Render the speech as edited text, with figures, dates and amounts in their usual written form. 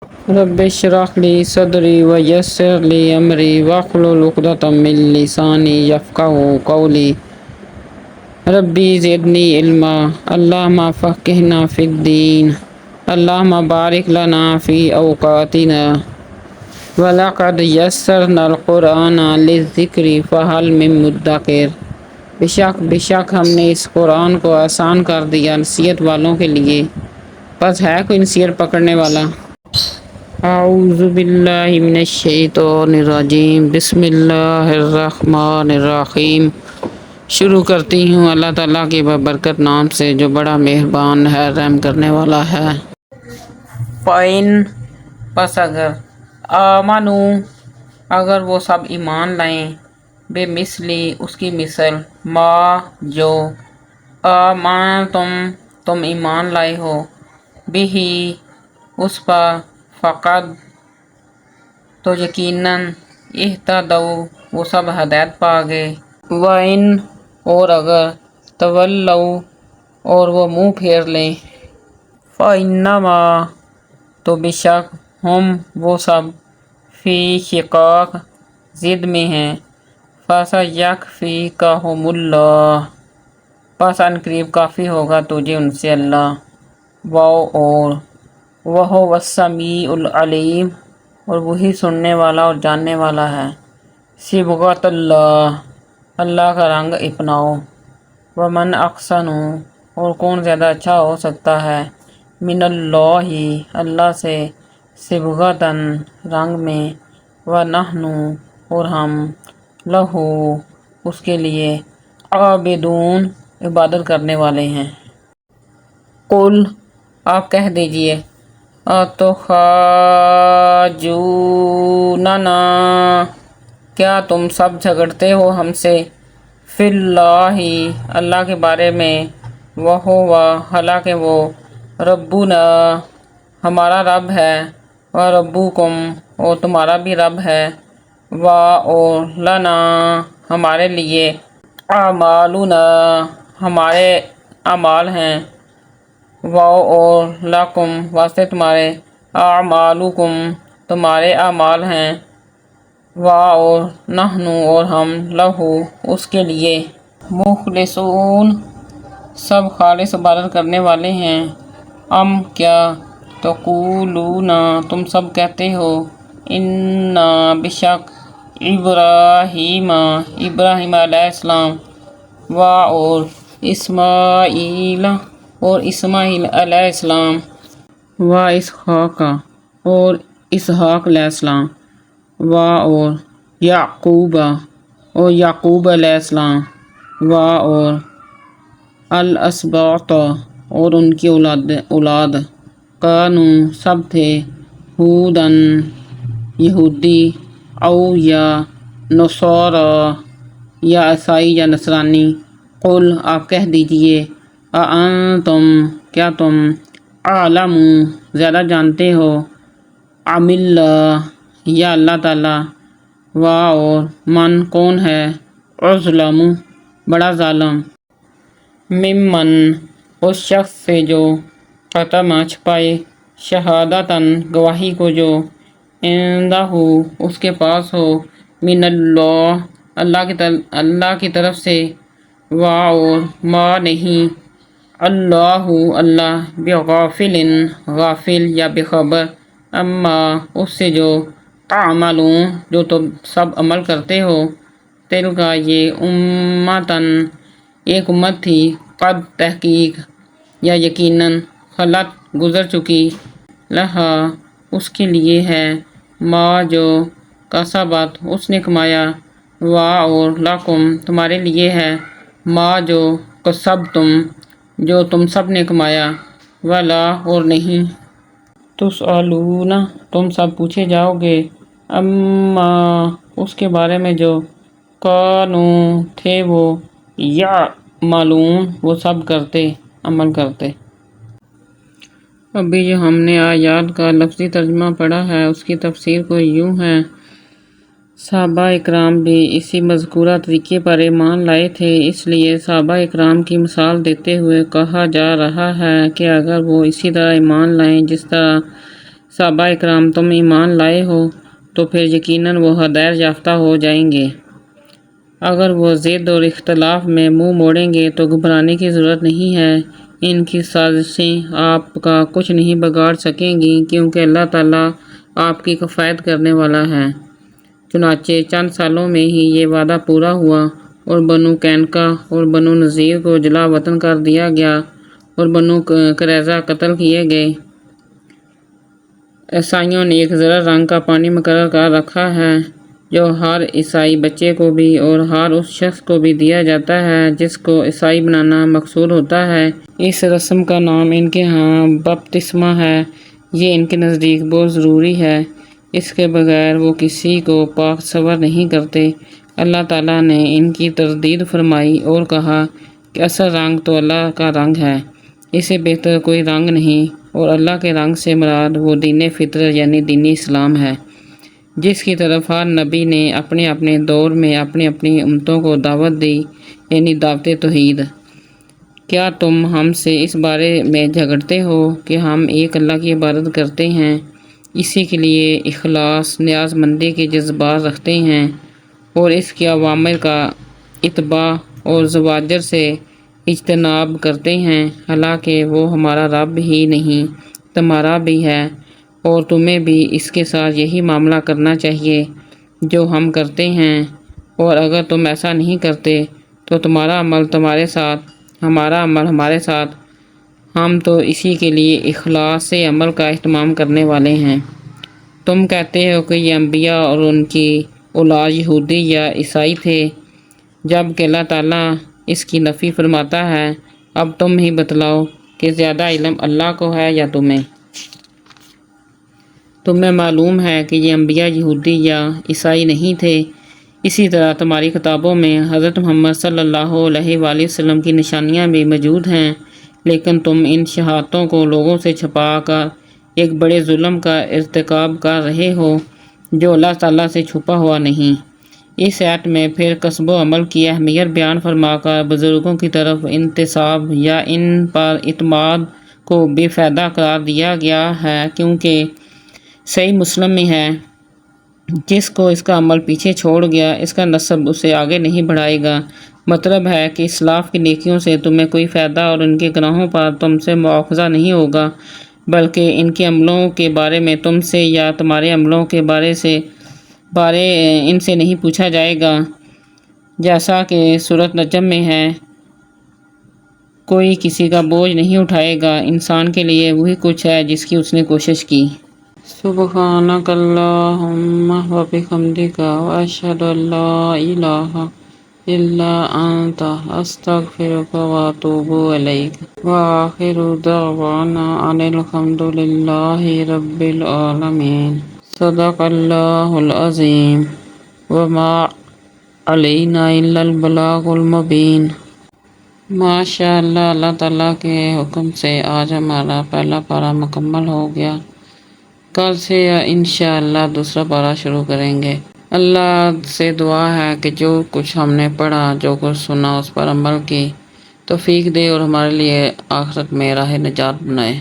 رب اشرح لی صدری ویسر لی امری واحلل عقدۃ من لسانی یفقہوا قولی ربی زدنی علما اللہم فقہنا فی الدین اللہم بارک لنا فی اوقاتنا وَلَقَدْ يَسَّرْنَا الْقُرْآنَ لِلذِّكْرِ فَهَلْ مِن مُدَّكِرٍ بے شک ہم نے اس قرآن کو آسان کر دیا نصیحت والوں کے لیے، پس ہے کوئی نصیحت پکڑنے والا؟ اعوذ باللہ من الشیطان الرجیم، بسم اللہ الرحمن الرحیم۔ شروع کرتی ہوں اللہ تعالیٰ کے بابرکت نام سے جو بڑا مہربان ہے، رحم کرنے والا ہے۔ فَإِن پس اگر آمنو اگر وہ سب ایمان لائیں، بے مثلی اس کی مثل، ما جو آمنتم تم ایمان لائے ہو، بہی اس پر، فقد تو یقیناً، اہتدوا وہ سب ہدایت پا گئے، وَإِن اور اگر تولوا اور وہ منہ پھیر لیں، فَإِنَّمَا تو بے شک ہم وہ سب فی شقاق ضد میں ہیں، فَسَيَکْفِیکَہُمُ اللَّہُ پس ان قریب کافی ہوگا تجھے ان سے اللہ، اور وَهُوَ السَّمِیعُ العلیم اور وہی سننے والا اور جاننے والا ہے۔ صبغۃ اللہ اللہ کا رنگ اپناؤ، وَمَنْ أَحْسَنُ اور کون زیادہ اچھا ہو سکتا ہے، من اللہ اللہ سے، صبغۃً رنگ میں، وَنَحْنُ اور ہم، لہ اس کے لیے، عابدون عبادت کرنے والے ہیں۔ قل آپ کہہ دیجئے، اتخاذوننا کیا تم سب جھگڑتے ہو ہم سے، فی اللہ اللہ کے بارے میں، وہو حالانکہ وہ، ربنا ہمارا رب ہے، وربکم اور تمہارا بھی رب ہے، اور لنا ہمارے لیے، اعمالنا ہمارے اعمال ہیں، اور لکم واسطے تمہارے، اعمالکم تمہارے اعمال ہیں، اور نحن اور ہم، لہ اس کے لیے، مخلصون سب خالص عبادت کرنے والے ہیں۔ ام کیا، تقولون تم سب کہتے ہو، انا بے شک، ابراہیم ابراہیم علیہ السلام، اور اسماعیل اور اسماعیل علیہ السلام، اسحاق اور اسحاق علیہ السلام، اور یعقوب اور یعقوب علیہ السلام، اور الاسباط اور ان کی اولاد، کانوا سب تھے، ہودن یہودی، او یا نصارا یا عیسائی یا نصرانی، قل آپ کہہ دیجئے، اانتم کیا تم، اعلم زیادہ جانتے ہو، ام اللہ یا اللہ تعالیٰ، اور من کون ہے، اظلم بڑا ظالم، ممن اس شخص سے جو، کتم چھپائے، شہادتاً گواہی کو جو، عندہ اس کے پاس ہو، من اللہ اللہ کی طرف سے، اور ما نہیں، اللہ اللہ بغافل غافل یا بے خبر، اما اس سے جو، تعملون جو تم سب عمل کرتے ہو، تلک یہ امتاً ایک امت تھی، قد تحقیق یا یقیناً، خلت گزر چکی، لہا اس کے لیے ہے، ما جو کسبت اس نے کمایا، اور لکم تمہارے لیے ہے، ما جو کسبتم جو تم سب نے کمایا، ولا اور نہیں، تسألون تم سب پوچھے جاؤ گے، اما اس کے بارے میں جو، کانوا تھے وہ، یعملون وہ سب کرتے عمل کرتے۔ ابھی جو ہم نے آیات کا لفظی ترجمہ پڑھا ہے اس کی تفسیر کو یوں ہے، صحابہ اکرام بھی اسی مذکورہ طریقے پر ایمان لائے تھے، اس لیے صحابہ اکرام کی مثال دیتے ہوئے کہا جا رہا ہے کہ اگر وہ اسی طرح ایمان لائیں جس طرح صحابہ اکرام تم ایمان لائے ہو تو پھر یقیناً وہ ہدایت یافتہ ہو جائیں گے۔ اگر وہ ضد اور اختلاف میں منہ موڑیں گے تو گھبرانے کی ضرورت نہیں ہے، ان کی سازشیں آپ کا کچھ نہیں بگاڑ سکیں گی کیونکہ اللہ تعالیٰ آپ کی کفایت کرنے والا ہے۔ چنانچہ چند سالوں میں ہی یہ وعدہ پورا ہوا اور بنو قینقاع اور بنو نذیر کو جلا وطن کر دیا گیا اور بنو قریظہ قتل کیے گئے۔ عیسائیوں نے ایک ذرہ رنگ کا پانی مقرر کر رکھا ہے جو ہر عیسائی بچے کو بھی اور ہر اس شخص کو بھی دیا جاتا ہے جس کو عیسائی بنانا مقصود ہوتا ہے۔ اس رسم کا نام ان کے ہاں بپتسمہ ہے۔ یہ ان کے نزدیک بہت ضروری ہے، اس کے بغیر وہ کسی کو پاک تصور نہیں کرتے۔ اللہ تعالیٰ نے ان کی تردید فرمائی اور کہا کہ اصل رنگ تو اللہ کا رنگ ہے، اسے بہتر کوئی رنگ نہیں، اور اللہ کے رنگ سے مراد وہ دین فطرت یعنی دین اسلام ہے جس کی طرف ہر نبی نے اپنے اپنے دور میں اپنی اپنی امتوں کو دعوت دی، یعنی دعوت توحید۔ کیا تم ہم سے اس بارے میں جھگڑتے ہو کہ ہم ایک اللہ کی عبادت کرتے ہیں، اسی کے لیے اخلاص نیاز مندی کے جذبات رکھتے ہیں اور اس کے اوامر کا اتباع اور زواجر سے اجتناب کرتے ہیں، حالانکہ وہ ہمارا رب ہی نہیں تمہارا بھی ہے اور تمہیں بھی اس کے ساتھ یہی معاملہ کرنا چاہیے جو ہم کرتے ہیں، اور اگر تم ایسا نہیں کرتے تو تمہارا عمل تمہارے ساتھ، ہمارا عمل ہمارے ساتھ، ہم تو اسی کے لیے اخلاص سے عمل کا اہتمام کرنے والے ہیں۔ تم کہتے ہو کہ یہ انبیاء اور ان کی اولاد یہودی یا عیسائی تھے، جبکہ اللہ تعالیٰ اس کی نفی فرماتا ہے۔ اب تم ہی بتلاؤ کہ زیادہ علم اللہ کو ہے یا تمہیں؟ تمہیں معلوم ہے کہ یہ انبیاء یہودی یا عیسائی نہیں تھے، اسی طرح تمہاری کتابوں میں حضرت محمد صلی اللہ علیہ وآلہ وسلم کی نشانیاں بھی موجود ہیں، لیکن تم ان شہادتوں کو لوگوں سے چھپا کر ایک بڑے ظلم کا ارتکاب کر رہے ہو جو اللہ تعالیٰ سے چھپا ہوا نہیں۔ اس آیت میں پھر کسب و عمل کی اہمیت بیان فرما کر بزرگوں کی طرف انتساب یا ان پر اعتماد کو بے فائدہ قرار دیا گیا ہے، کیونکہ صحیح مسلم میں ہے، جس کو اس کا عمل پیچھے چھوڑ گیا اس کا نسب اسے آگے نہیں بڑھائے گا۔ مطلب ہے کہ اسلاف کی نیکیوں سے تمہیں کوئی فائدہ اور ان کے گناہوں پر تم سے مواخذہ نہیں ہوگا، بلکہ ان کے عملوں کے بارے میں تم سے یا تمہارے عملوں کے بارے ان سے نہیں پوچھا جائے گا، جیسا کہ سورۃ نجم میں ہے۔ کوئی کسی کا بوجھ نہیں اٹھائے گا، انسان کے لیے وہی کچھ ہے جس کی اس نے کوشش کی۔ سبحانک اللہم و بحمدک واشہد ان لا الہ الا انت استغفرک و اتوب الیک وآخر دعوانا ان الحمد للہ رب العالمین۔ صدق اللہ العظیم وما علینا الا البلاغ المبین۔ ماشاء اللہ، اللہ تعالیٰ کے حکم سے آج ہمارا پہلا پارہ مکمل ہو گیا۔ کل سے انشاءاللہ دوسرا پارہ شروع کریں گے۔ اللہ سے دعا ہے کہ جو کچھ ہم نے پڑھا، جو کچھ سنا، اس پر عمل کی توفیق دے اور ہمارے لیے آخرت میں راہ نجات بنائے۔